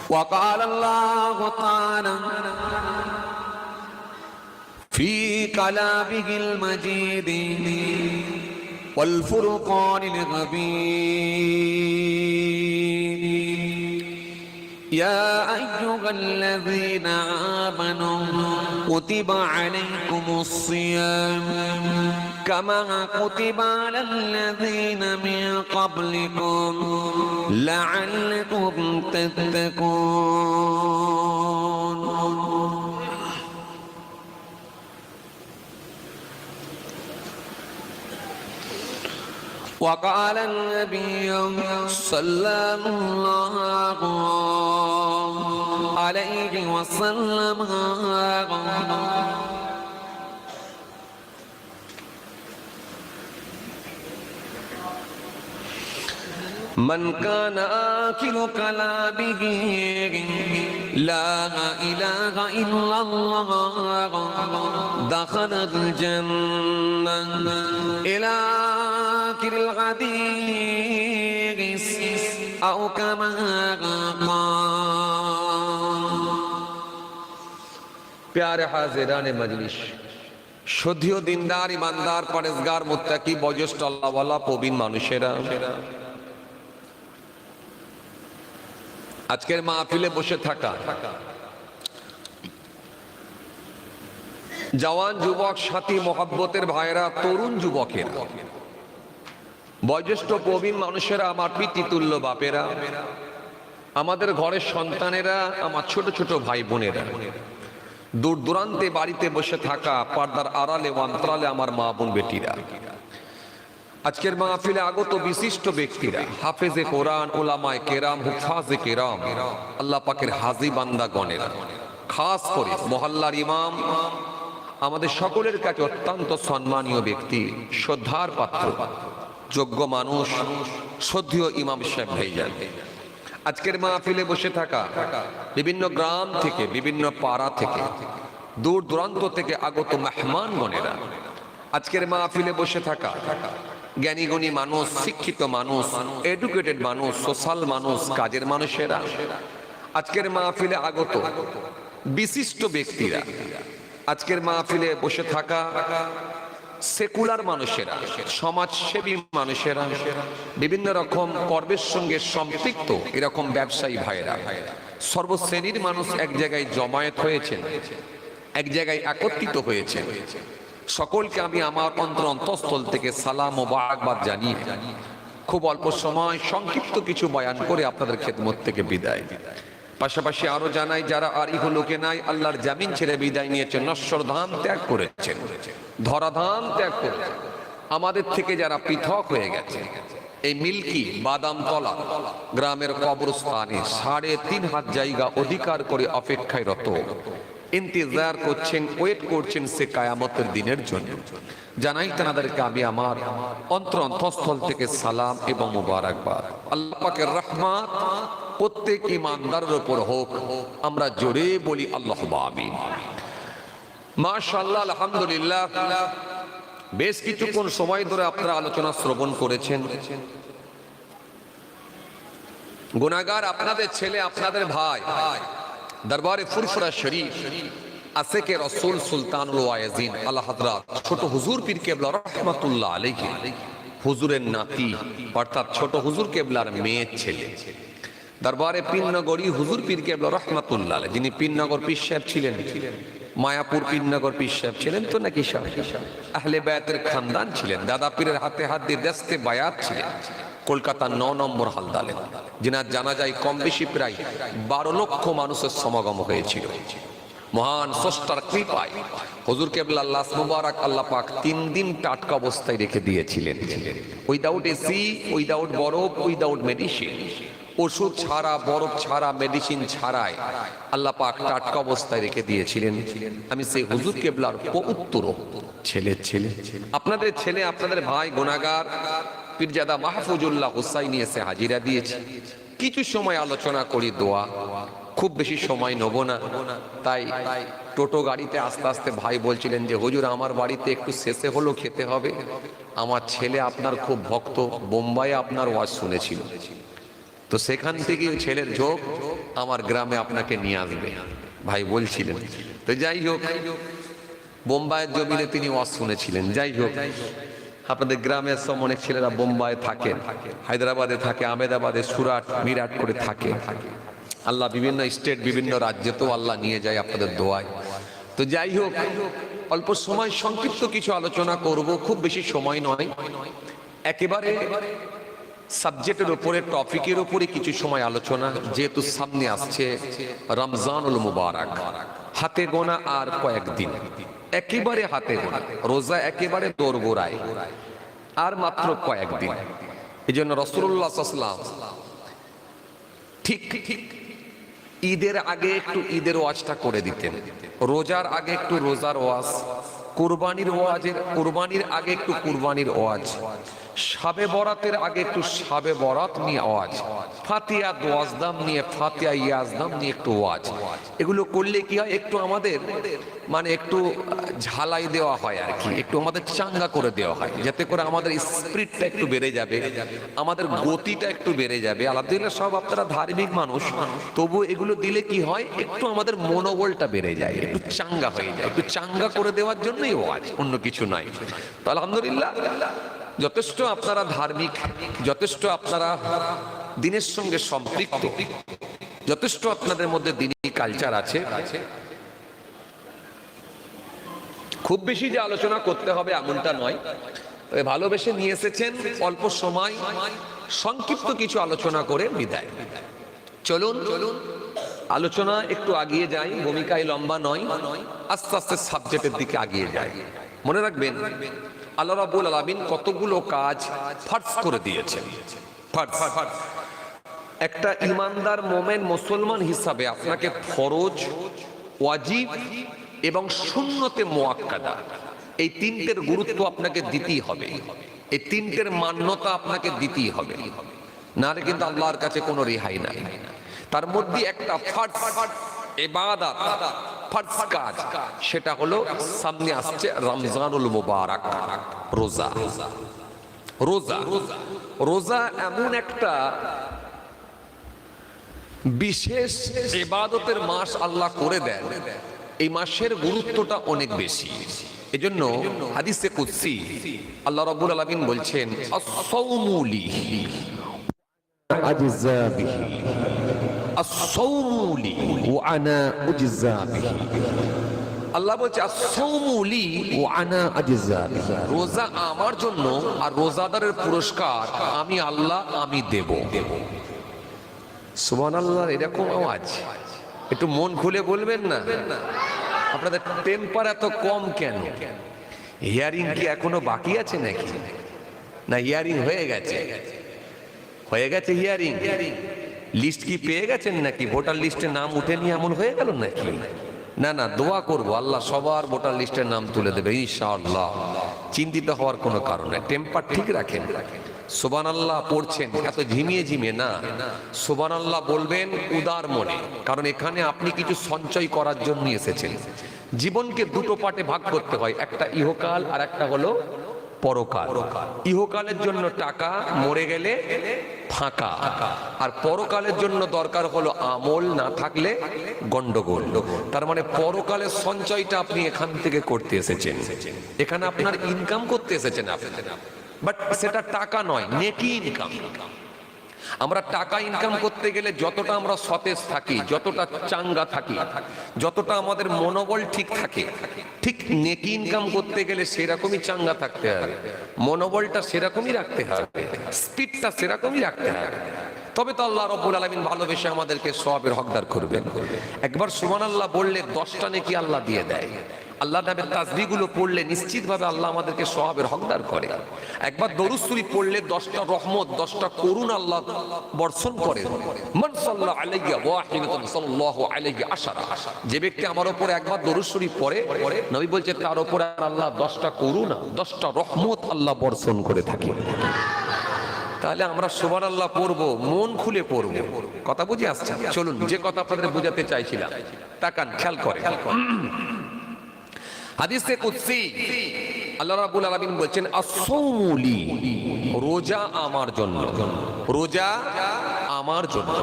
وقال الله تعالى في كلامه المجيد والفرقان الحميد يا أيها الذين آمنوا كتب عليكم الصيام كما كتب على الذين من قبلكم لعلكم تتقون وقال النبي صلى الله عليه وسلم من كان آخر كلامه لا إله إلا الله دخل الجنة إلى آخر الحديث أو كما قال प्यारे हाज़िरान मजलिस शुद्धियो दिनदार ईमानदार परहेजगार मुत्ताकी बयोज्येष्ठ आल्लाहवाला प्रवीण मानुषेरा আজকের মাহফিলে বসে থাকা জওয়ান যুবক সাথী মহব্বতের ভাইরা তরুণ যুবকেরা বয়োজ্যেষ্ঠ প্রবীণ মানুষেরা আমার পিতৃতুল্য বাপেরা আমাদের ঘরের সন্তানেরা আমার ছোট ছোট ভাই বোনেরা দূর দূরান্তে বাড়িতে বসে থাকা পর্দার আড়ালে অন্তরালে আমার মা বোন বেটিরা আজকের মাহফিলে আগত বিশিষ্ট ব্যক্তিরা হাফেজে কোরআন উলামায়ে কেরাম হুফাজে কেরাম আল্লাহ পাকের হাজী বান্দাগণেরা খাস করে মহল্লার ইমাম আমাদের সকলের কাছে অত্যন্ত সম্মানীয় ব্যক্তি শ্রদ্ধার পাত্র যোগ্য মানুষ শ্রদ্ধেয় ইমাম সাহেব ভাইজান আজকের মাহফিলে বসে থাকা বিভিন্ন গ্রাম থেকে বিভিন্ন পাড়া থেকে দূর দূরান্ত থেকে আগত মেহমানগণেরা আজকের মাহফিলে বসে থাকা জ্ঞানী গুণী মানুষ শিক্ষিত মানুষ এডুকেটেড মানুষ সোশ্যাল মানুষ কাজের মানুষেরা আজকের মাহফিলে আগত বিশিষ্ট ব্যক্তিরা আজকের মাহফিলে বসে থাকা সেকুলার মানুষেরা সমাজসেবী মানুষেরা বিভিন্ন রকম কর্মের সঙ্গে সম্পৃক্ত এরকম ব্যবসায়ী ভাইরা সর্বশ্রেণীর মানুষ এক জায়গায় জমায়েত হয়েছেন এক জায়গায় একত্রিত হয়েছে সকলকে আমি আমার অন্তঃস্থল থেকে সালাম ও মোবারকবাদ জানিয়ে খুব অল্প সময় সংক্ষিপ্ত কিছু বয়ান করে আপনাদের খেদমত থেকে বিদায় পাশাপাশি আরো জানাই যারা আর ইহলোকে নাই আল্লাহর জামিন ছেড়ে বিদায় নিয়েছেন নশ্বর ধাম ত্যাগ করেছেন ধরাধাম ত্যাগ করেছেন আমাদের থেকে যারা পৃথক হয়ে গেছে এই মিল্কি বাদামতলা গ্রামের কবরস্থানে ৩.৫ হাত জায়গা অধিকার করে অপেক্ষায় রত ইন্তজার করছেন ওয়েট করছেন সে কিয়ামতের দিনের জন্য জানাই তাদেরকে আমি আমার অন্তঃস্থল থেকে সালাম এবং মোবারকবাদ আল্লাহ পাকের রহমত প্রত্যেক ঈমানদারের উপর হোক আমরা জোরে বলি আল্লাহুম্মা আমিন মাশাআল্লাহ আলহামদুলিল্লাহ বেশ কিছুক্ষণ সময় ধরে আপনারা আলোচনা শ্রবণ করেছেন গুনাহগার আপনাদের ছেলে আপনাদের ভাই দরবারে ফুরফুরা শরীফ আশেকে রাসূল সুলতানুল ওয়াইজিন আলা হযরত ছোট হুজুর পীর কেবলা রাহমাতুল্লাহ আলাইহি হুজুরের নাতি অর্থাৎ ছোট হুজুর কেবলার মেয়ের ছেলে দরবারে পীরনগরী হুজুর পীর কেবলা রাহমাতুল্লাহ আলাইহি যিনি পীরনগর পীর সাহেব ছিলেন মায়াপুর পীরনগর পীর সাহেব ছিলেন তো নাকি আহলে বায়াতের খানদান ছিলেন দাদা পীরের হাতে হাত দিয়ে দস্তে বায়াত ছিলেন কলকাতা ৯ নম্বর হালদালে যিনার জানাজায় কম বেশি প্রায় ১২ লক্ষ মানুষের সমাগম হয়েছিল মহান স্রষ্টার কৃপায় হুজুর কেবলা লাশ মুবারক আল্লাহ পাক ৩ দিন টাটকা অবস্থায় রেখে দিয়েছিলেন উইদাউট এসি উইদাউট বরফ উইদাউট মেডিসিন ওষুধ ছাড়া বরফ ছাড়া মেডিসিন ছাড়াই আল্লাহ পাক টাটকা অবস্থায় রেখে দিয়েছিলেন আমি সেই হুজুর কেবলার পৌত্র ছেলে আপনাদের ছেলে আপনাদের ভাই গুনাহগার পীরজাদা মাহফুজুল্লাহ হুসাইনি এসে হাজিরা দিয়েছে কিছু সময় আলোচনা করি দোয়া খুব বেশি সময় নেব না তাই টোটো গাড়িতে আস্তে আস্তে ভাই বলছিলেন যে হুজুর আমার বাড়িতে একটু শেষে হলো খেতে হবে আমার ছেলে আপনার খুব ভক্ত বোম্বাইয়ে আপনার ওয়াজ শুনেছিল তো সেখান থেকে ছেলের ঝোঁক আমার গ্রামে আপনাকে নিয়ে আসবে। ভাই বলছিলেন। তো যাই হোক, বোম্বাইয়ের জমিনে তিনি ওয়াজ শুনেছিলেন। যাই হোক, আপনাদের গ্রামের সব অনেক ছেলেরা বোম্বাইয়ে থাকেন, হায়দ্রাবাদে থাকে, আহমেদাবাদে, সুরাট, মিরাট করে থাকে। আল্লাহ বিভিন্ন স্টেট, বিভিন্ন রাজ্যে তো আল্লাহ নিয়ে যায় আপনাদের দোয়ায়। তো যাই হোক, অল্প সময় সংক্ষিপ্ত কিছু আলোচনা করব, খুব বেশি সময় নয়। একেবারে সাবজেক্টের উপরে, টপিকের উপরে কিছু সময় আলোচনা, যেহেতু সামনে আসছে রমজানুল মুবারক, হাতে গোনা আর কয়েকদিন, একেবারে হাতে গোনা, রোজা একেবারে দোরগোড়ায়, আর মাত্র কয়েকদিন। এই জন্য রাসূলুল্লাহ সাল্লাল্লাহু আলাইহি ওয়াসাল্লাম ঠিক ঈদের আগে একটু ঈদের ওয়াজটা করে দিতেন, রোজার আগে একটু রোজার ওয়াজ, কুরবানির আগে একটু কুরবানির ওয়াজ, শাবে বরাতের আগে একটু শাবে বরাত নিয়ে ওয়াজ, ফাতিহা দোয়াজদাম নিয়ে, ফাতিহা ইয়াজদাম নিয়ে একটু ওয়াজ। এগুলো করলে কি হয়, একটু আমাদের মানে একটু ঝালাই দেওয়া হয় আর কি, একটু আমাদের চাঙ্গা করে দেওয়া হয়, যাতে করে আমাদের স্পিরিটটা একটু বেড়ে যাবে, আমাদের গতিটা একটু বেড়ে যাবে। আলহামদুলিল্লাহ সব আপনারা ধার্মিক মানুষ, তবু এগুলো দিলে কি হয়, একটু আমাদের মনোবলটা বেড়ে যায়, একটু চাঙ্গা হয়ে যায়। একটু চাঙ্গা করে দেওয়ার জন্যই ওয়াজ, অন্য কিছু নাই। তো আলহামদুলিল্লাহ যথেষ্ট আপনারা ধার্মিক, যথেষ্ট আপনারা দিনের সঙ্গে সম্পৃক্ত, যথেষ্ট আপনাদের মধ্যে দিনী কালচার আছে। খুব বেশি যে আলোচনা করতে হবে এমনটা নয়, ভালোবেসে নিয়ে এসেছেন, অল্প সময় সংক্ষিপ্ত কিছু আলোচনা করে বিদায়। চলুন আলোচনা একটু আগিয়ে যাই, ভূমিকায় লম্বা নয়, আস্তে আস্তে সাবজেক্টের দিকে আগিয়ে যাই। মনে রাখবেন আল্লাহ রাব্বুল আলামিন কতগুলো কাজ ফরজ করে দিয়েছেন। একটা ইমানদার মোমেন মুসলমান হিসাবে আপনাকে ফরজ, ওয়াজিব এবং সুন্নতে মুআক্কাদা, এই তিনটের গুরুত্ব আপনাকে দিতেই হবে, এই তিনটের মান্যতা আপনাকে দিতেই হবে, নাহলে কিন্তু আল্লাহর কাছে কোনো রেহাই নাই। তার মধ্যে একটা ফরজ ইবাদত, ফরজ কাজ, সেটা হলো সামনে আসছে রমজানুল মুবারক, রোজা। রোজা রোজা এমন একটা বিশেষ ইবাদতের মাস আল্লাহ করে দেন, এই মাসের গুরুত্বটা অনেক বেশি। এজন্য হাদিসে কুদসি আল্লাহ রাব্বুল আলামিন বলছেন, আস-সাওমু লি আজজা বিহি, আস-সাওমু লি ওয়া আনা উজজা বিহি। আল্লাহ বলছে আস-সাওমু লি ওয়া আনা আজজা বিহি, রোজা আমার জন্য আর রোজাদারের পুরস্কার আমি আল্লাহ, আমি দেব। সুবহানাল্লাহ। এরকম আওয়াজ একটু মন খুলে বলবেন না? আপনাদের টেম্পার এত কম কেন? হিয়ারিং কি এখনো বাকি আছে নাকি? না হিয়ারিং হয়ে গেছে? হয়ে গেছে হিয়ারিং। লিস্ট কি পেয়ে গেছেন নাকি? ভোটার লিস্টে নাম উঠেনি এমন হয়ে গেল নাকি? না না, দোয়া করবো আল্লাহ সবার ভোটার লিস্টের নাম তুলে দেবে ইনশাআল্লাহ। চিন্তিত হওয়ার কোনো কারণ নেই, টেম্পার ঠিক রাখেন। সুবহানাল্লাহ পড়ছেন এত ঝিমিয়ে ঝিমিয়ে না, সুবহানাল্লাহ বলবেন উদার মনে, কারণ এখানে আপনি কিছু সঞ্চয় করার জন্য এসেছেন। জীবনকে দুটো পার্টে ভাগ করতে হয়, একটা ইহকাল আর একটা হলো পরকাল। ইহকালের জন্য টাকা, মরে গেলে ফাঁকা, আর পরকালের জন্য দরকার হলো আমল, না থাকলে গন্ডগোল। তার মানে পরকালের সঞ্চয়টা আপনি এখান থেকে করতে এসেছেন, এখানে আপনার ইনকাম করতে এসেছেন আপনি, বাট সেটা টাকা নয়, নেকি ইনকাম। আমরা টাকা ইনকাম করতে গেলে যতটা আমরা সতেজ থাকি, যতটা চাঙ্গা থাকি, যতটা আমাদের মনোবল ঠিক থাকে, ঠিক নেকি ইনকাম করতে গেলে সেরকমই চাঙ্গা থাকতে হবে, মনোবলটা সেরকমই রাখতে হবে, স্পিডটা সেরকমই রাখতে হবে। তবে তো আল্লাহ রাব্বুল আলামিন ভালোবেসে আমাদেরকে সওয়াবের হকদার করবেন। একবার সুবহানাল্লাহ বললে 10টা নেকি আল্লাহ দিয়ে দেয়। আল্লাহ নামের তাসবিহগুলো পড়লে নিশ্চিতভাবে আল্লাহ আমাদেরকে সওয়াবের হকদার করে। একবার দরুদ শরীফ পড়লে 10টা রহমত, 10টা করুণা আল্লাহ বর্ষণ করে। মান সাল্লা আলাইয়া ওয়াহিদাতান সাল্লাল্লাহু আলাইহি আশারা, যে ব্যক্তি আমার উপর একবার দরুদ শরীফ পড়ে, নবী বলছেন তার উপর আল্লাহ 10টা করুণা, 10টা রহমত আল্লাহ বর্ষণ করে থাকে। তাহলে আমরা সুবহানাল্লাহ পড়বো, মন খুলে পড়বো। কথা বুঝে আসছে? চলুন যে কথা আপনাদের বুঝাতে চাইছিলাম, তাকান, খেয়াল করে। হাদিসে কুদসি আল্লাহ রাব্বুল আলামিন বলছেন, আস-সাওমু লি, রোজা আমার জন্য, রোজা আমার জন্য।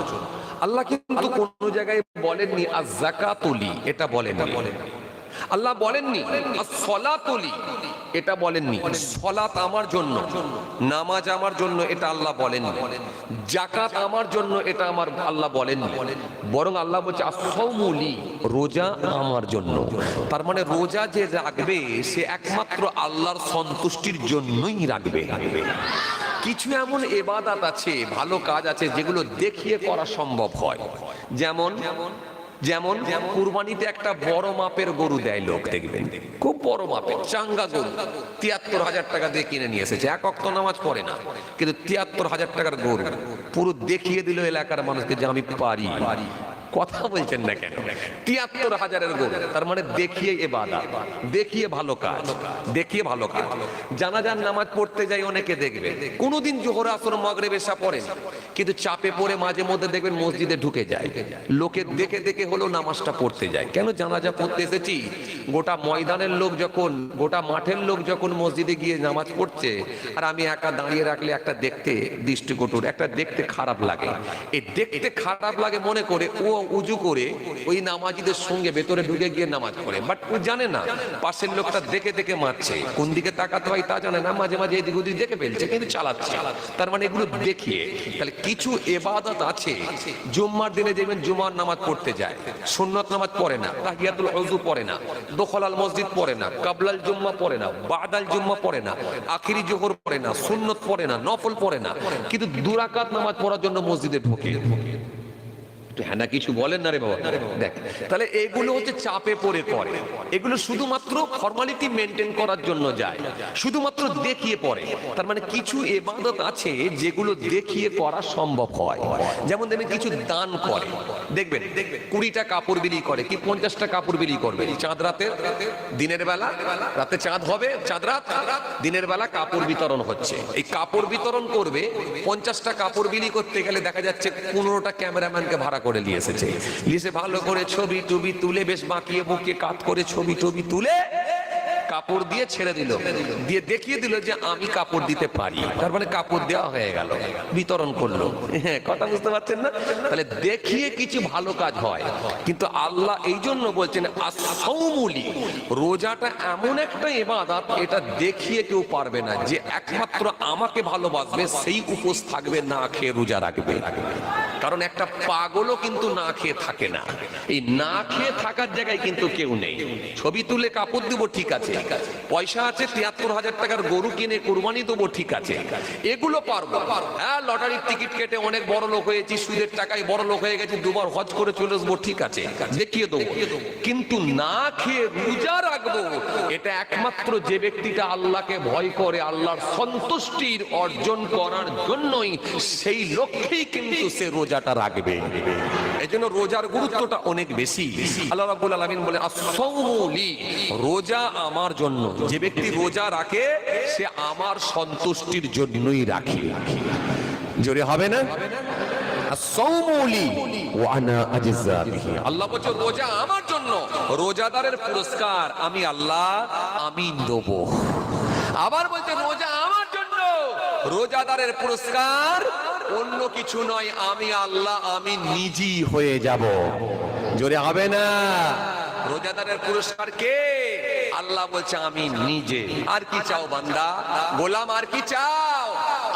আল্লাহ কিন্তু কোন জায়গায় বলেননি আয-যাকাতুলি, এটা বলেননি। আল্লাহ বলেননি আস-সলাতুলি, এটা বলেননি। সলাত আমার জন্য, নামাজ আমার জন্য, এটা আল্লাহ বলেননি। যাকাত আমার জন্য, এটা আমার আল্লাহ বলেননি। বরং আল্লাহ বলছে আস-সাওমুলি, রোজা আমার জন্য। তার মানে রোজা যে রাখবে সে একমাত্র আল্লাহর সন্তুষ্টির জন্যই রাখবে। কিছু এমন ইবাদত আছে, ভালো কাজ আছে যেগুলো দেখিয়ে করা সম্ভব হয়। যেমন যেমন কুরবানিতে একটা বড় মাপের গরু দেয় লোক, দেখবেন খুব বড় মাপের চাঙ্গা গরু, ৭৩,০০০ টাকা দিয়ে কিনে নিয়ে এসেছে। এক ওয়াক্ত নামাজ পড়ে না, কিন্তু ৭৩,০০০ টাকার গরু পুরো দেখিয়ে দিল এলাকার মানুষকে যে আমি পারি। কথা বলছেন না কেন? ৭৩,০০০-এর গরু, তার মানে দেখিয়ে ইবাদত, দেখিয়ে ভালো কাজ, দেখিয়ে ভালো কাজ। জানাজার নামাজ পড়তে যাই অনেকে দেখবে কোনোদিন জোহর আসর মাগরিব এশা পড়েন, কিন্তু চাপে পড়ে মাঝে মধ্যে দেখবেন মসজিদে ঢুকে যায়, লোকে দেখে দেখে হলেও নামাজটা পড়তে যায়। কেন? জানাজা পড়তে এসেছি। গোটা ময়দানের লোক যখন, গোটা মাঠের লোক যখন মসজিদে গিয়ে নামাজ পড়ছে, আর আমি একা দাঁড়িয়ে রাখলে একটা দেখতে দৃষ্টিকটুর, একটা দেখতে খারাপ লাগে। এই দেখতে খারাপ লাগে মনে করে ও উজু করে ওই নামাজিদের সঙ্গে ভেতরে ঢুকে গিয়ে নামাজ পড়ে। বাট ও জানে না পাশের লোকটা দেখে দেখে মারছে, কোন দিকে তাকাতে হয় তা জানে না, মাঝে মাঝে এদিক ওদিক দেখে ফেলছে, কিন্তু চালাচ্ছে। তার মানে এগুলো দেখিয়ে। তাহলে কিছু ইবাদত আছে, জুম্মার দিনে দেখবেন জুমার নামাজ পড়তে যায়, সুন্নত নামাজ পড়ে না, তাহিয়াতুল উযু পড়ে না, দখলাল মসজিদ পড়ে না, কাবলাল জুম্মা পড়ে না, বাদাল জুম্মা পড়ে না, আখিরি জোহর পড়ে না, সুন্নত পড়ে না, নফল পড়ে না, কিন্তু ২ রাকাত নামাজ পড়ার জন্য মসজিদে ঢোকে। হ্যাঁ না, কিছু বলেন না রে বাবা? দেখ, তাহলে এগুলো হচ্ছে চাপে পড়ে করে, এগুলো শুধুমাত্র ফর্মালিটি মেনটেন করার জন্য যায়, শুধুমাত্র দেখিয়ে পড়ে। তার মানে কিছু ইবাদত আছে যেগুলো দেখিয়ে করা সম্ভব হয়। যেমন দেখবেন কিছু দান করে, দেখবেন ২০টা কাপড় বিলি করে, কি ৫০টা কাপড় বিলি করবে চাঁদ রাতে, দিনের বেলা, রাতে চাঁদ হবে, চাঁদ রাত, দিনের বেলা কাপড় বিতরণ হচ্ছে। এই কাপড় বিতরণ করবে, ৫০টা কাপড় বিলি করতে গেলে দেখা যাচ্ছে ১৫টা ক্যামেরাম্যানকে ভাড়া করে নিয়ে এসেছে, লিসে ভালো করে ছবি টবি তুলে, বেশ বাঁকিয়ে বুকিয়ে কাট করে ছবি টবি তুলে কাপড় দিয়ে ছেড়ে দিল, দিয়ে দেখিয়ে দিল যে আমি কাপড় দিতে পারি। তার মানে কাপড় দেওয়া হয়ে গেল, বিতরণ করলো। হ্যাঁ, কথা বুঝতে পারছেন না? তাহলে দেখিয়ে কিছু ভালো কাজ হয়। কিন্তু আল্লাহ এই জন্য বলছেন আস-সাওমুলি, রোজাটা এমন একটা ইবাদত, এটা দেখিয়ে কেউ পারবে না। যে একমাত্র আমাকে ভালোবাসবে সেই উপোস থাকবে, না খেয়ে রোজা রাখবে। কারণ একটা পাগলও কিন্তু না খেয়ে থাকে না। এই না খেয়ে থাকার জায়গায় কিন্তু কেউ নেই। ছবি তুলে কাপড় দিব, ঠিক আছে, পয়সা আছে ৭৩,০০০ টাকার গরু কিনে কুরবানি দেবো, ঠিক আছে, এগুলো পারবো। হ্যাঁ, লটারির টিকিট কেটে অনেক বড় লোক হয়েছি, সুদের টাকায় বড় লোক হয়ে গেছি, ২ বার হজ করে চলে আসবো, ঠিক আছে, দেখিয়ে দেবো। কিন্তু না খেয়ে রোজা রাখবো, এটা একমাত্র যে ব্যক্তিটা আল্লাহকে ভয় করে, আল্লাহর সন্তুষ্টির অর্জন করার জন্যই, সেই লক্ষ্যেই কিন্তু সে রোজাটা রাখবে। এজন্য রোজার গুরুত্বটা অনেক বেশি। আল্লাহ রাব্বুল আলামিন বলে আস-সাওমুলি, রোজা আমার জন্য। যে ব্যক্তি রোজা রাখে সে আমার সন্তুষ্টির জন্যই রাখে। জোরে হবে না? আস-সাওমুলি ওয়া আনা আজজা বিহি। আল্লাহ বলছে রোজা আমার জন্য, রোজাদারের পুরস্কার আমি আল্লাহ আমি দেব। আবার বলছে রোজা আমার জন্য, রোজাদারের পুরস্কার অন্য কিছু নয়, আমি আল্লাহ আমি নিজেই হয়ে যাব। জোরে হবে না? রোজাদারের পুরস্কার কে? আল্লাহ বলছে আমি নিজে। আর কি চাও বান্দা, গোলাম, আর কি চাও?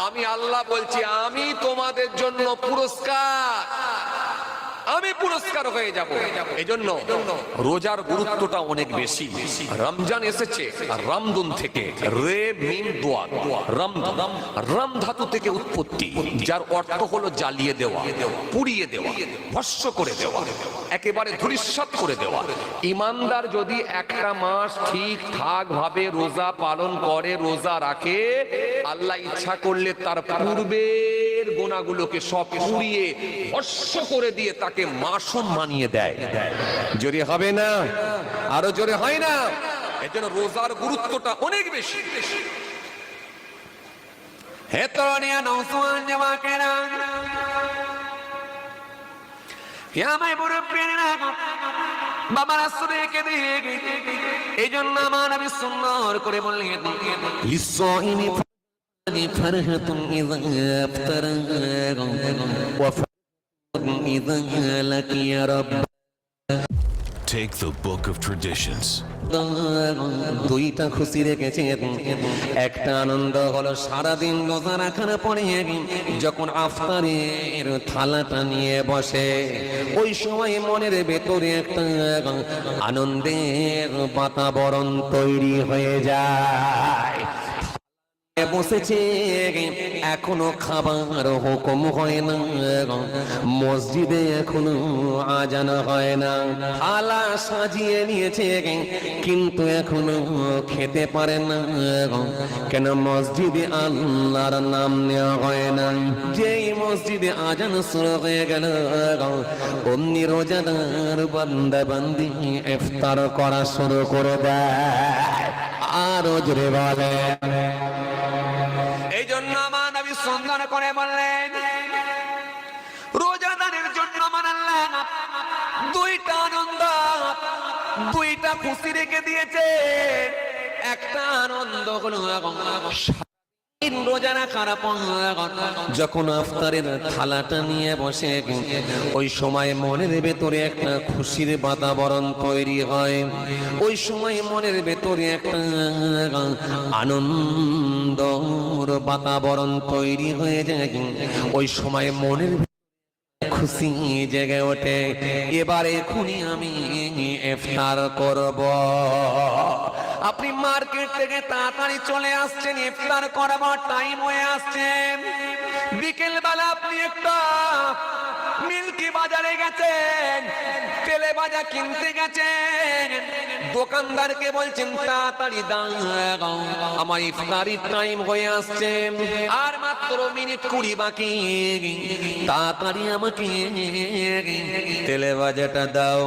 আমি আল্লাহ বলছি আমি তোমাদের জন্য পুরস্কার, আমি পুরস্কার হয়ে যাব। এজন্য রোজার গুরুত্বটা অনেক বেশি। রমজান এসেছে রামদুন থেকে, রে মিম দোয়া, রাম ধাতু থেকে উৎপত্তি, যার অর্থ হলো জ্বালিয়ে দেওয়া, পুড়িয়ে দেওয়া, ভস্ম করে দেওয়া, একেবারে ধূলিসাৎ করে দেওয়া। ইমানদার যদি একটা মাস ঠিকঠাক ভাবে রোজা পালন করে, রোজা রাখে, আল্লাহ ইচ্ছা করলে তার পূর্বের গুনাহগুলোকে সব পুড়িয়ে ভস্ম করে দিয়ে তাকে মাসুম বানিয়ে দেয়। জোরে হবে না? আরো জোরে হয় না? এজন্য রোজার গুরুত্বটা অনেক বেশি। হে তরুণিয়া নওজোয়ান যুবকেরা, হে আমার মুরব্বিরা, বাবার আসরেকে দিয়ে, এই জন্য আমার নবী সুন্নাত করে বললেন লিসাইমি ফারহাতুন ইযা আফতারা ওয়া إذا لقي ربه Take the book of traditions. দুইটা খুশি রেখেছেন। একটা আনন্দ হলো সারাদিন রোজা রাখার পরে যখন আফতারের থালাটা নিয়ে বসে, ওই সময় মনের ভেতরে একটা আনন্দের বাতাবরণ তৈরি হয়ে যায়। বসেছে এখনো খাবার হুকুম হয় না, মসজিদে এখনো আজান হয় না, থালা সাজিয়ে নিয়েছে কিন্তু এখনো খেতে পারে না। কেন? মসজিদে আল্লাহর নাম নেওয়া হয় না। যেই মসজিদে আজান শুরু হয়ে গেল, অমনি রোজাদার বান্দা বান্দি ইফতার করা শুরু করে দেয়। আরো জোরে বলে। এই জন্য আমার নবী সুন্দর করে বললেন, রোজাদারের জন্য আমার আল্লাহ দুইটা আনন্দ, দুইটা খুশি রেখে দিয়েছে। একটা আনন্দ হলো রোজা রাখার পর যখন আফতারের থালাটা নিয়ে বসে, ওই সময় মনের ভেতরে একটা খুশির বাতাবরণ তৈরি হয়। ওই সময় মনের ভেতরে একটা আনন্দর বাতাবরণ তৈরি হয়ে যায়। ওই সময় মনের খুশি জেগে ওঠে, এবার এখনই আমি ইফতার করব। আপনি মার্কেট থেকে তাড়াতাড়ি চলে আসছেন, ইফতার করাবার টাইম হয়ে আসছেন। বিকেল বেলা আপনি একটা মিল্কি বাজারে গেছেন, তেলে ভাজা কিনতে গেছেন, দোকানদারকে বলছেন তাড়াতাড়ি দাও, আমার ইফতারির টাইম হয়ে আসছে, আর মাত্র মিনিট 20 বাকি, তাড়াতাড়ি আমাকে তেলে ভাজাটা দাও।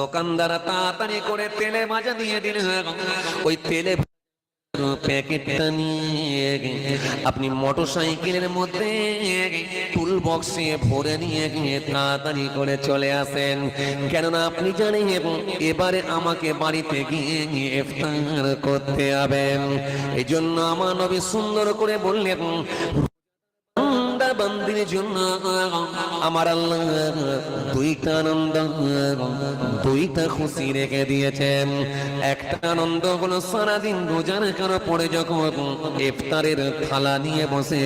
দোকানদার তাড়াতাড়ি করে তেলে ভাজা দিয়ে দিল। ওই তেলে প্যাকেটটা নিয়ে আপনি মোটরসাইকেলের মধ্যে টুল বক্সে ভরে নিয়ে গিয়ে তাড়াতাড়ি করে চলে আসেন। কেননা আপনি জানেন এবারে আমাকে বাড়িতে গিয়ে ইফতার করতে হবে। এই জন্য আমার নবী সুন্দর করে বললেন, বান্দির জন্য আমার আল্লাহ দুইটা আনন্দ, দুইটা খুশি রেখে দিয়েছেন। একটা আনন্দ হলো সারাদিন রোজা রাখার পরে যখন ইফতারের থালা নিয়ে বসে,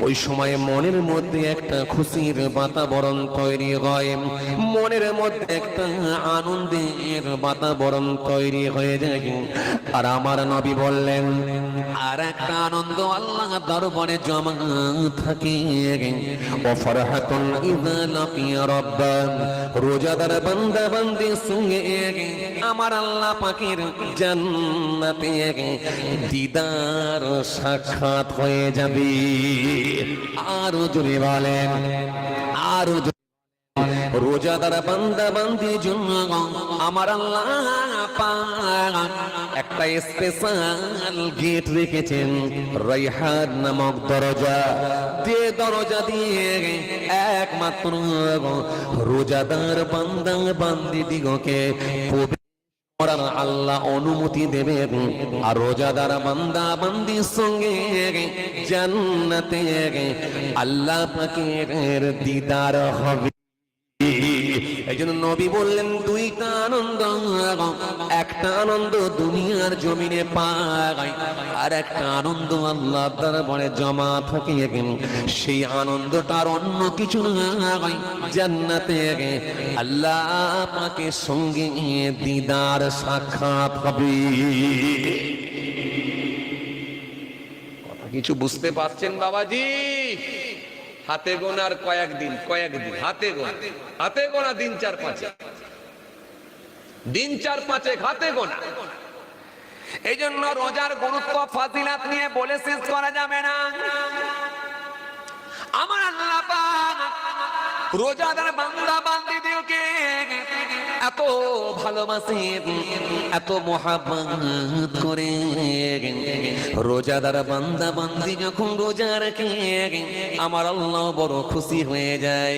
ওই সময় মনের মধ্যে একটা খুশির বাতাবরণ তৈরি হয়, মনের মধ্যে একটা আনন্দের বাতাবরণ তৈরি হয়ে যায়। আর আমার নবী বললেন, আর একটা আনন্দ আল্লাহ দরবারে জমা থাকে, ওয়াফরহাতুন ইযা লাকিয়া রাব্বা, রোজাদার বান্দা বান্দির সঙ্গে আমার আল্লাহ পাকের জান্নাতে দিদার সাক্ষাৎ হয়ে যাবে। আরো জোরে বলেন, আরো রোজাদার বান্দা বান্দির জন্য আমার আল্লাহ পাক একটা স্পেশাল গেট রেখেছেন, রাইহান নামক দরজা। যে দরজা দিয়ে একমাত্র রোজাদার বান্দা বান্দি দিগকে প্রবেশ আল্লাহ অনুমতি দেবেন। আর রোজাদার বান্দা বান্দির সঙ্গে জান্নাতে আল্লাহ পাকের দিদার হবে। এই জন্য নবী বললেন, দুইটা আনন্দ, একটা আনন্দ দুনিয়ার জমিনে পায়, আর একটা আনন্দ আল্লাহ দরবারে জমা থাকে। সেই আনন্দটার অন্য কিছু নয়, জান্নাতে আল্লাহ পাকের সঙ্গে দিদার সাক্ষাৎ হবে। কথা কিছু বুঝতে পারছেন বাবাজি? হাতে গোনার কয়েকদিন, হাতে গোনা দিন 4-5, হাতে গোনা। এই জন্য রোজার গুরুত্ব ফাজিলাত নিয়ে বলে শেষ করা যাবে না। আমার আল্লাহ পাক রোজাদার বান্দা বান্দীদেরকে এত ভালোবাসেন, এত মহাব্বত করে। রোজাদার বান্দা বান্দি যখন রোজা রাখে আমার আল্লাহ বড় খুশি হয়ে যায়।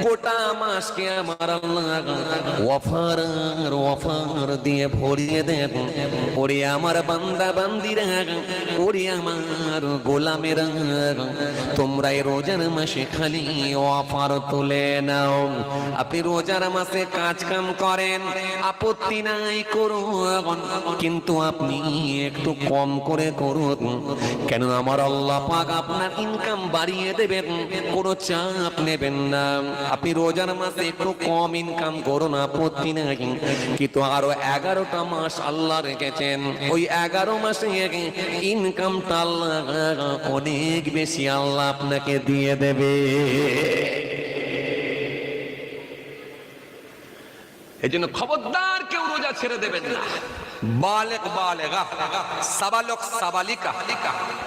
গোটা মাসকে আমার আল্লাহ ওয়াফার দিয়ে ভরিয়ে দেন। ওরে আমার বান্দা বান্দিরা, ওরে আমার গোলামেরা, তোমরা এই রোজার মাসে খালি অফার তুলে নাও। আপনি রোজার মাসে কাজ কাম করেন, আপত্তি নাই করুন, কিন্তু আপনি একটু কম করে করুন। কেন আমার আল্লাহ পাক আপনার ইনকাম বাড়িয়ে দেবেন, কোনো চাপ নেবেন না। আপনি রোজার মাসে একটু কম ইনকাম করুন, আপত্তি নাই, কিন্তু আরো 11টা মাস আল্লাহ রেখেছেন। ওই 11 মাসে ইনকামটা আল্লাহ অনেক বেশি আল্লাহ আপনাকে দিয়ে দেবে। এই জন্য খবরদার কেউ রোজা ছেড়ে দেবেন না। বালেগ বালেগা, সাবালক সাবালিকা,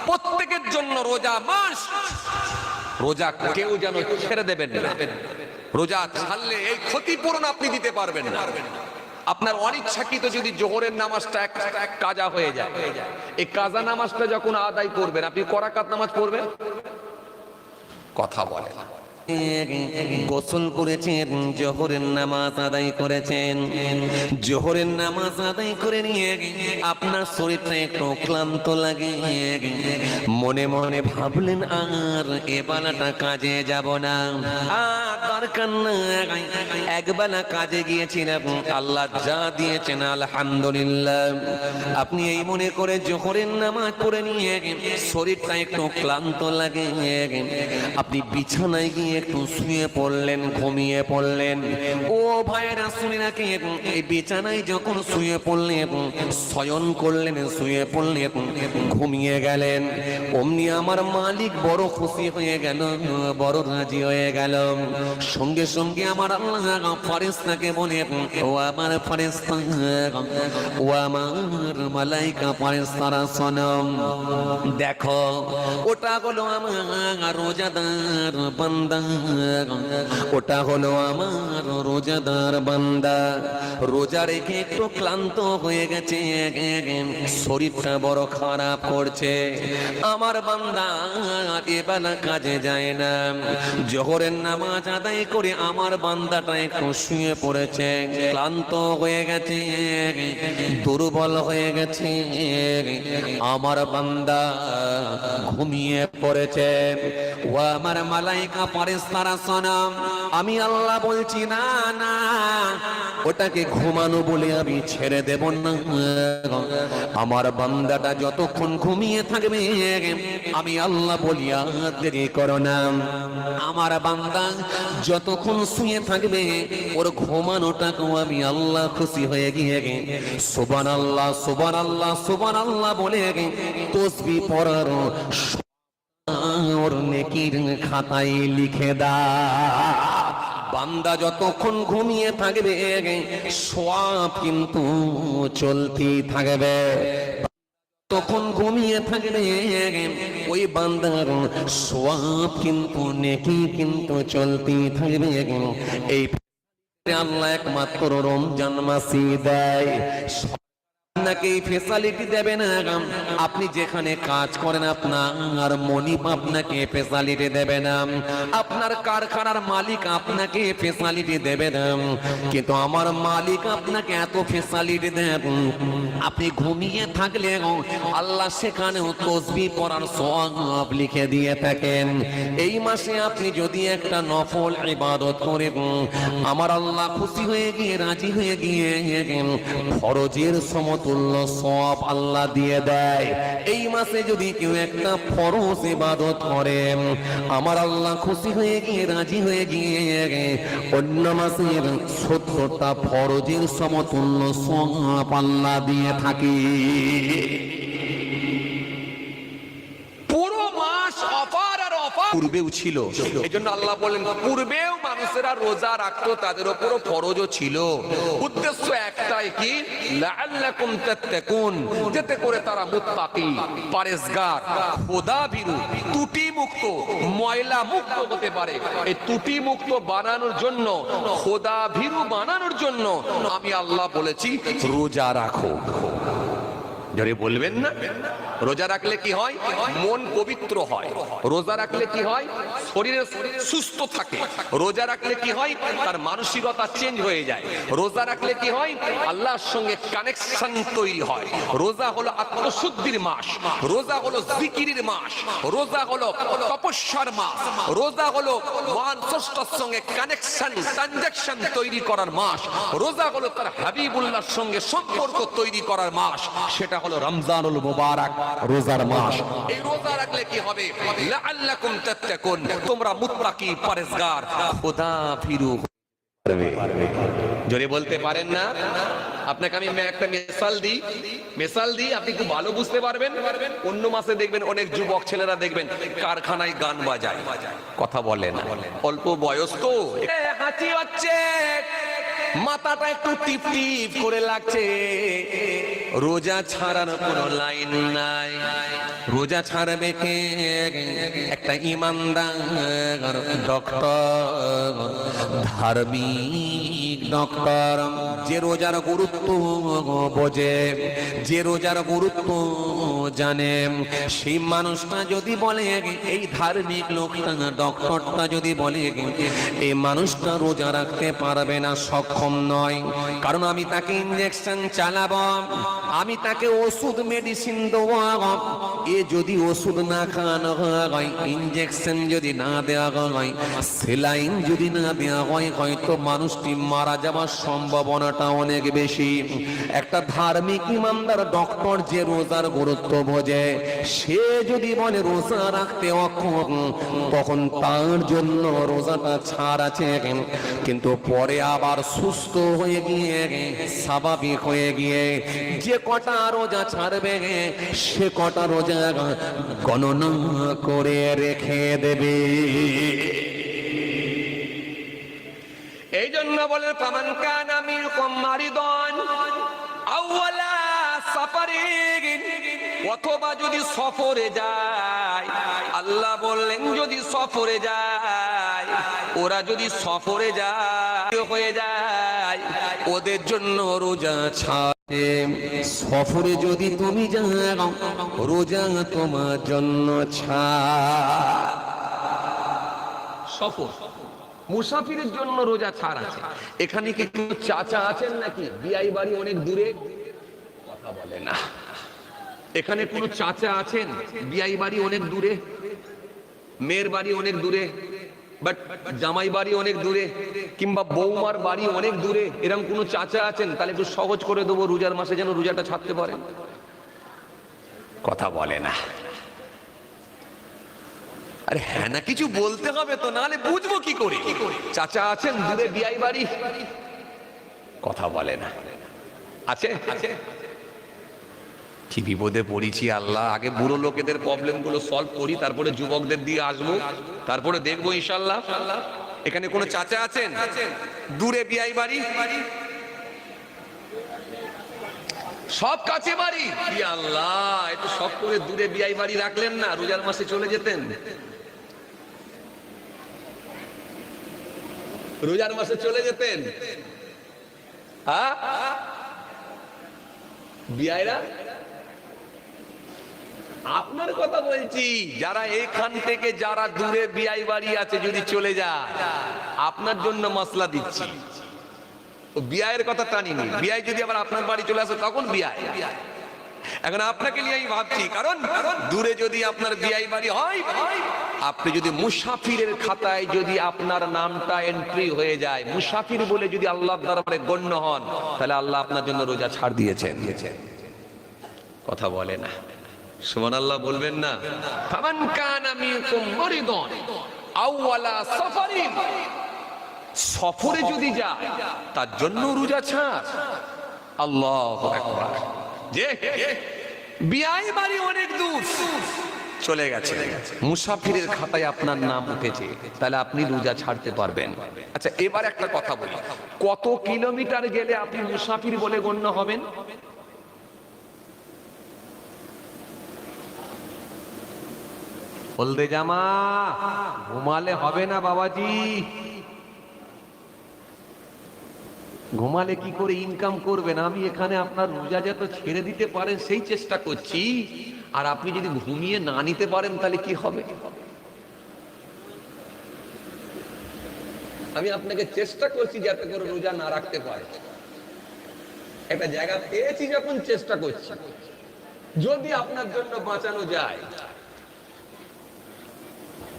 প্রত্যেকের জন্য রোজা মাস। রোজা কেউ যেন ছেড়ে দেবেন না। রোজা ছাড়লে এই ক্ষতিপূরণ আপনি দিতে পারবেন না। আপনার অনিচ্ছাকৃত যদি জোহরের নামাজটা এক কাজা হয়ে যায়, এই কাজা নামাজটা যখন আদায় করবেন, আপনি করাকাত নামাজ পড়বেন, কথা বলেন, গোসল করেছেন, জোহরের নামাজ আদায় করেছেন, জোহরের নামাজ আদায় করে নিয়ে আপনার শরীরটা একটু ক্লান্ত লাগে, মনে মনে ভাবলেন আর এ বেলাটা কাজে যাব না, আর দরকার নাই। একবেলা কাজে গিয়েছিলাম, আল্লাহ যা দিয়েছেন আলহামদুলিল্লাহ। আপনি এই মনে করে জোহরের নামাজ পড়ে নিয়ে শরীরটা একটু ক্লান্ত লাগে, আপনি বিছানায় গিয়ে একটু শুয়ে পড়লেন, ঘুমিয়ে পড়লেন। ও ভাইরা শুনে নাকি, এই বিছানায় যখন শুয়ে পড়লেন, শয়ন করলেন, শুয়ে পড়লেন, ঘুমিয়ে গেলেন, অমনি আমার মালিক বড় খুশি হয়ে গেল, বড় রাজি হয়ে গেল। সঙ্গে সঙ্গে আমার আল্লাহ ফেরেশতাকে বলে, ও আমার ফেরেশতা, ও আমার মালাইকা ফেরেশতারা শোনো, দেখো ওটা হলো আমার রোজাদার বান্দা, ওটা হলো আমার রোজাদার বান্দা, রোজা রেখে একটু ক্লান্ত হয়ে গেছে, শরীরটা বড় খারাপ করছে। আমার বান্দা এবেলা কাজে যায় না, জোহরের নামাজ আদায় করে আমার বান্দাটা একটু শুয়ে পড়েছে, ক্লান্ত হয়ে গেছে, দুর্বল হয়ে গেছে, আমার বান্দা ঘুমিয়ে পড়েছে। ও আমার মালাইকা ফেরেশতারা শোনো, আমি আল্লাহ বলছি না না, ওটাকে ঘুমানো বলে আমি ছেড়ে দেব না। আমার বান্দাটা যতক্ষণ ঘুমিয়ে থাকবে আমি আল্লাহ বলি আর দেরি করো না। আমার বান্দা যতক্ষণ শুয়ে থাকবে ওর ঘুমানোটাকেও আমি আল্লাহ খুশি হয়ে গিয়ে সুবহানাল্লাহ সুবহানাল্লাহ সুবহানাল্লাহ বলে তাসবিহ পড়ার ওর নেকির খাতায় লিখে দাও। বান্দা যতক্ষণ ঘুমিয়ে থাকবে সওয়াব কিন্তু চলতেই থাকবে, তখন ঘুমিয়ে থাকবে ওই বান্দার সওয়াব কিন্তু নেকি কিন্তু চলতেই থাকবে। এই আল্লাহ একমাত্র রমজান মাসে দেয়। আপনাকে এই ফেসিলিটি দেবে না, আপনি যেখানে কাজ করেন আপনার মনিব আপনাকে ফেসিলিটি দেবে না, আপনার কারখানার মালিক আপনাকে ফেসিলিটি দেবে না, কিন্তু আমার মালিক আপনাকে এত ফেসিলিটি দেন, আপনি ঘুমিয়ে থাকলে আল্লাহ সেখানেও তাসবিহ পড়ার সওয়াব লিখে দিয়ে থাকেন। এই মাসে আপনি যদি একটা নফল ইবাদত করেন আমার আল্লাহ খুশি হয়ে গিয়ে রাজি হয়ে গিয়ে ফরজের সমতুল্য সওয়াব আল্লাহ দিয়ে দেয়। এই মাসে যদি কেউ একটা ফরজ ইবাদত করে আমার আল্লাহ খুশি হয়ে গিয়ে রাজি হয়ে গিয়ে অন্য মাসের 70টা ফরজের সমতুল্য সওয়াব আল্লাহ দিয়ে থাকে। পুরো মাস অফার আর অফার। পূর্বেও ছিল, এই জন্য আল্লাহ বলেন পূর্বেও মানুষেরা রোজা রাখতো, তাদের উপরও ফরজও ছিল। উদ্দেশ্য একটাই, কি লাআল্লাকুম তাত্তাকুন, যাতে করে তারা মুত্তাকি, পরেজগার, খোদাভীরু, ত্রুটি মুক্ত, ময়লা মুক্ত হতে পারে। এই ত্রুটি মুক্ত বানানোর জন্য, খোদাভীরু বানানোর জন্য আমি আল্লাহ বলেছি রোজা রাখো। জোরে বলবেন না? রোজা রাখলে কি হয়? মন পবিত্র হয়। রোজা রাখলে কি হয়? শরীরে সুস্থ থাকে। রোজা রাখলে কি হয়? তার মানসিকতা চেঞ্জ হয়ে যায়। রোজা রাখলে কি হয়? আল্লাহর সঙ্গে কানেকশন তৈরি হয়। রোজা হলো আত্মশুদ্ধির মাস, রোজা হলো জিকিরের মাস, রোজা হলো তপস্যার মাস, রোজা হলো মহান স্রষ্টার সঙ্গে কানেকশন, ট্রানজাকশন তৈরি করার মাস, রোজা হলো তার হাবিবুল্লাহর সঙ্গে সম্পর্ক তৈরি করার মাস। সেটা হলো রমজানুল মুবারক, রোজার মাস। এই রোজা রাখলে কি হবে? লাআল্লাকুম তাত্তাকুন, তোমরা মুত্তাকি, পরেজগার, খোদাভীরু হবে। জোরে বলতে পারেন না? আপনাকে আমি একটা মিসাল দিই, আপনি খুব ভালো বুঝতে পারবেন। অন্য মাসে দেখবেন অনেক যুবক ছেলেরা দেখবেন কারখানায় গান বাজায়, কথা বলে না, অল্প বয়স তো, হাঁচি হচ্ছে, মাথাটা একটু টিপ টিপ করে লাগছে। রোজা ছাড়ার কোনো লাইন নাই। রোজা ছাড়বে কে? একটা ইমানদার ডক্টর, ধার্মিক ডক্টর, যে রোজার গুরুত্ব বোঝে, যে রোজার গুরুত্ব জানে। সেই মানুষটা যদি বলে, এই ধার্মিক লোকটা, ডক্টরটা যদি বলে এই মানুষটা রোজা রাখতে পারবে না, সক্ষম নয়, কারণ আমি তাকে ইনজেকশন চালাবো, আমি তাকে ওষুধ মেডিসিন দেবো, এ যদি ওষুধ না খাওয়ানো হয়, ইনজেকশন যদি না দেওয়া হয়, সেলাইন যদি না দেওয়া হয়, হয়তো মানুষটি মারা যাওয়ার সম্ভাবনাটা অনেক বেশি। একটা ধার্মিক ইমানদার ডক্টর যে রোজার গুরুত্ব বোঝে, সে যদি বলে রোজা রাখতে অক্ষম, তখন তার জন্য রোজাটা ছাড় আছে। কিন্তু পরে আবার সুস্থ হয়ে গিয়ে, স্বাভাবিক হয়ে গিয়ে যে কটা রোজা ছাড়বে, সে কটা রোজা গণনা করে রেখে দেবে। এই জন্য বলে ফামান কানা মিনকুম মারিদান আও আলা সাফারিন, অথবা যদি সফরে যায়, আল্লাহ বললেন যদি সফরে যায়, ওরা যদি সফরে যায় হয়ে যায়, ওদের জন্য রোজা ছাড়ে। সফরে যদি তুমি যাও, রোজা তোমার জন্য ছাড়। সফর মুসাফিরের জন্য রোজা ছাড় আছে। এখানে কি কোনো চাচা আছেন নাকি? বিয়াই বাড়ি অনেক দূরে, কথা বলে না। এখানে কোনো চাচা আছেন? বিয়াই বাড়ি অনেক দূরে, মেয়ের বাড়ি অনেক দূরে, বাট জামাই বাড়ি অনেক দূরে, কিংবা বৌমার বাড়ি অনেক দূরে, এরকম কোনো চাচা আছেন? তাহলে একটু সহজ করে দেবো রোজার মাসে, যেন রোজাটা ছাড়তে পারেন। কথা বলে না। আরে হ্যাঁ না, কিছু বলতে হবে তো, নাহলে বুঝবো কি করে? চাচা আছেন দূরে বিয়াই বাড়ি, কথা বলে না। আছে? কি বিপদে পড়েছি আল্লাহ। আগে বুড়ো লোকেদের প্রবলেম গুলো সলভ করি, তারপরে যুবকদের দিয়ে আসবো, তারপরে দেখবো ইনশাল্লাহ। এখানে কোনো চাচা আছেন দূরে বিয়াই বাড়ি? সব কাছে বাড়ি? আল্লাহ, একটু সব করে দূরে বিয়াই বাড়ি রাখলেন না, রোজার মাসে চলে যেতেন। রোজার মাসে চলে যেতেন। হ্যাঁ, বিয়াইরা আপনার কথা বলছি। যারা এখান থেকে যারা দূরে বিয়াই বাড়ি আছে, যদি চলে যায়, আপনার জন্য মশলা দিচ্ছি। বিয়ায়ের কথা টানিনি, বিয়াই যদি আবার আপনার বাড়ি চলে আসে, তখন বিয়াই। এখন আপনাকে নিয়ে আমি ভাবছি, কারণ দূরে যদি আপনার বিয়াই বাড়ি হয়, আপনি যদি মুসাফিরের খাতায় যদি আপনার নামটা এন্ট্রি হয়ে যায়, মুসাফির বলে যদি আল্লাহর দরবারে গণ্য হন, তাহলে আল্লাহ আপনার জন্য রোজা ছাড় দিয়েছেন। কথা বলে না, সুবহানাল্লাহ বলবেন না? ফামান কানা মিনকুম মারিদান আও আলা সাফারিন, সফরে যদি যায়, তার জন্য রোজা ছাড়। আল্লাহু আকবার। যে বিয়াই বাড়ি অনেক দূর, চলে গেছে, মুসাফিরের খাতায় আপনার নাম উঠেছে, তাহলে আপনি রোজা ছাড়তে পারবেন। আচ্ছা, এবার একটা কথা বলি, কত কিলোমিটার গেলে আপনি মুসাফির বলে গণ্য হবেন? বলতে জামা ঘুমালে হবে না বাবাজি, ঘুমালে কি করে ইনকাম করবেন? আমি এখানে আপনার রোজা যত ছেড়ে দিতে পারেন সেই চেষ্টা করছি, আর আপনি যদি ঘুমিয়ে না নিতে পারেন তাহলে কি হবে? আমি আপনাকে চেষ্টা করছি যাতে করে রোজা না রাখতে পারে, একটা জায়গা পেয়েছি যখন চেষ্টা করছি, যদি আপনার জন্য বাঁচানো যায়।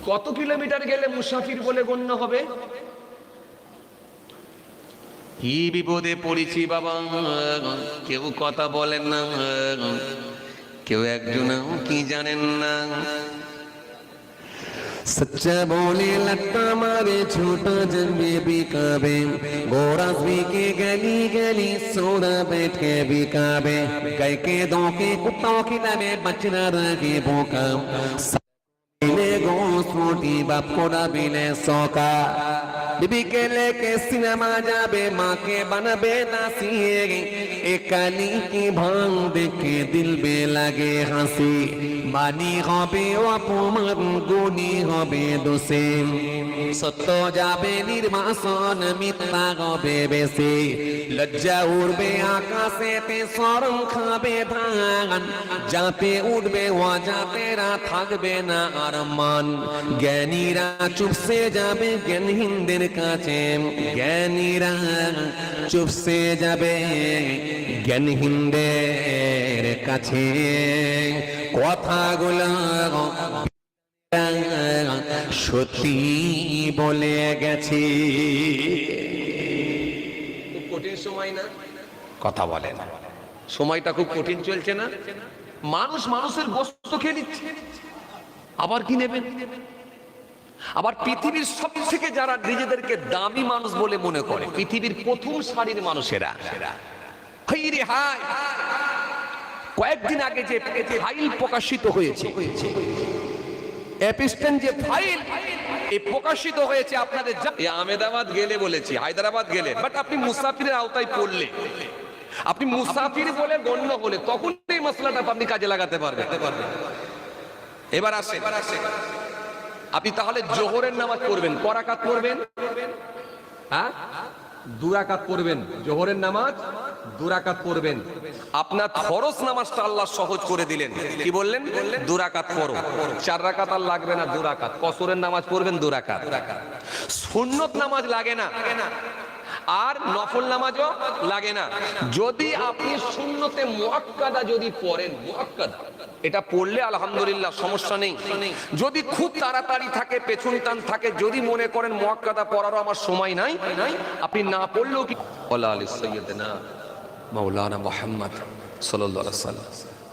কত কিলোমিটার গেলে মুসাফির বলে গণ্য হবে? কি বিপদে পড়েছি বাবা, কেউ কথা বলেন না, কেউ একজন কি জানেন না। सच्चा बोले लगता मारे छोटा जन्मे भी काबे, गोरा भी के गली गली सोना बैठ के भी काबे, कह के दो के कुत्तों की दबे बचना रहे भूखा, बिले गोश्त रोटी बाप कोड़ा बिले सौका, बीबी के लेके सिनेमा जाबे माँ के बनबे नासिए, एक काली की भांग देख के दिल बे लगे हंसी, बानी হবে অপমান গুণী হবে দোষে, সত্য যাবে নির্বাসন মিথ্যা হবে বেশি, লজ্জা উড়বে আকাশেতে শরম খাবে ধান, যাতে উঠবে অজাতেরা থাকবে না আর মান, জ্ঞানীরা চুপসে যাবে জ্ঞানহীনদের কাছে, জ্ঞানীরা চুপসে যাবে জ্ঞানহীনদের কাছে, কথাগুলো সত্যি বলে গেছি। খুব কঠিন সময় না? কথা বলেন, সময়টা খুব কঠিন চলছে না? মানুষ মানুষের গোশত খেয়ে নিচ্ছে, আবার কি নেবেন? আবার পৃথিবীর সব থেকে যারা নিজেদেরকে দামি মানুষ বলে মনে করে, পৃথিবীর প্রথম সারির মানুষেরা, হাই রে হাই, কয়েকদিন আগে যে ফাইল প্রকাশিত হয়েছে, এপিস্টেন যে ফাইল এই প্রকাশিত হয়েছে, আপনাদের আহমেদাবাদ গেলে বলেছি, হায়দ্রাবাদ গেলে, বাট আপনি মুসাফিরের আওতায় পড়লে, আপনি মুসাফির বলে গণ্য হলে, তখন এই মশলাটা আপনি কাজে লাগাতে পারবেন। এবার আসেন, আপনি তাহলে জোহরের নামাজ পড়বেন, ক রাকাত পড়বেন? হ্যাঁ, 2 রাকাত পড়বেন। জোহরের নামাজ 2 রাকাত পড়বেন। আপনার ফরজ নামাজটা আল্লাহ সহজ করে দিলেন, কি বললেন? 2 রাকাত পড়ো, 4 রাকাত আর লাগবে না, 2 রাকাত। কসরের নামাজ পড়বেন 2 রাকাত। সুন্নত নামাজ লাগে না, আর নফল নামাজও লাগে না। যদি আপনি সুন্নতে মুআক্কাদা যদি পড়েন, মুআক্কাদা এটা পড়লে আলহামদুলিল্লাহ সমস্যা নেই। যদি খুব তাড়াতাড়ি থাকে, পেছন টান থাকে, যদি মনে করেন মুআক্কাদা পড়ারও আমার সময় নাই, আপনি না পড়লেও কি ওয়ালা আলি সাইয়্যিদিনা মাওলানা মুহাম্মদ সাল্লাল্লাহু আলাইহি ওয়াসাল্লাম।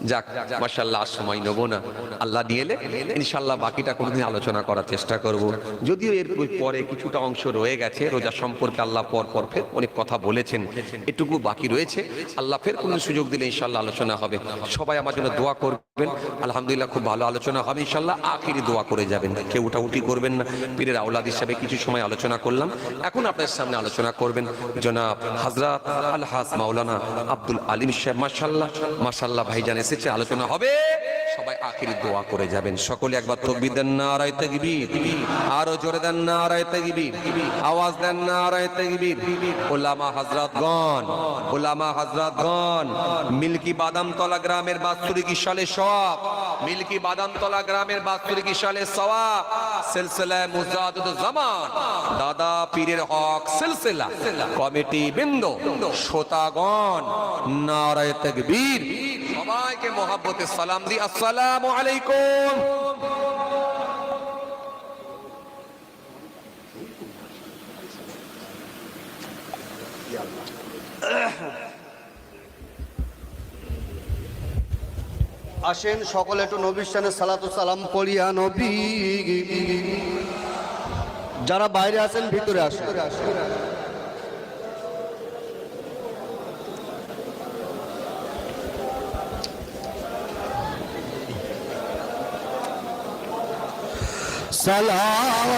যাক, মাশাআল্লাহ, আর সময় নেব না, আল্লাহ দিয়েলে ইনশাআল্লাহ বাকিটা কোনোদিন আলোচনা করার চেষ্টা করব। যদিও এর পরে কিছুটা অংশ রয়ে গেছে রোজা সম্পর্কে, আল্লাহ পর ফের অনেক কথা বলেছেন, এটুকু বাকি রয়েছে, আল্লাহ ফের কোনো সুযোগ দিলে ইনশাআল্লাহ আলোচনা হবে। সবাই আমার জন্য দোয়া করবেন, আলহামদুলিল্লাহ খুব ভালো আলোচনা হবে ইনশাআল্লাহ। আখিরি দোয়া করে যাবেন, কেউ উঠাউঠি করবেন না। পীরের আওলাদ হিসাবে কিছু সময় আলোচনা করলাম, এখন আপনার সামনে আলোচনা করবেন জনাব হযরত আলহাজ মাওলানা আব্দুল আলিম সাহেব। মাশাআল্লাহ মাশাআল্লাহ ভাইজান এসেছে, আলোচনা হবে, সবাই আখিরি দোয়া করে যাবেন। সকলে একবার তাকবীর দেন, নারায়ে তাকবীর, আরো জোরে দেন নারায়ে তাকবীর, আওয়াজ দেন নারায়ে তাকবীর। উলামা হযরতগণ, উলামা হযরতগণ, মিল্কি বাদামতলা গ্রামের 62 সালে সওয়াব, মিল্কি বাদামতলা গ্রামের 62 সালে সওয়াব, সিলসিলা মুজাদ্দিদুজ জামান দাদা পীরের হক সিলসিলা কমিটি বৃন্দ, শ্রোতাগণ, নারায়ে তাকবীর। সবাইকে মহব্বতে সালাম দি, আসসালামু আলাইকুম। আসেন সকলে একটু নবীর শানে সালাতু সালাম পড়িয়া নবী। যারা বাইরে আছেন ভিতরে আসেন। সালাম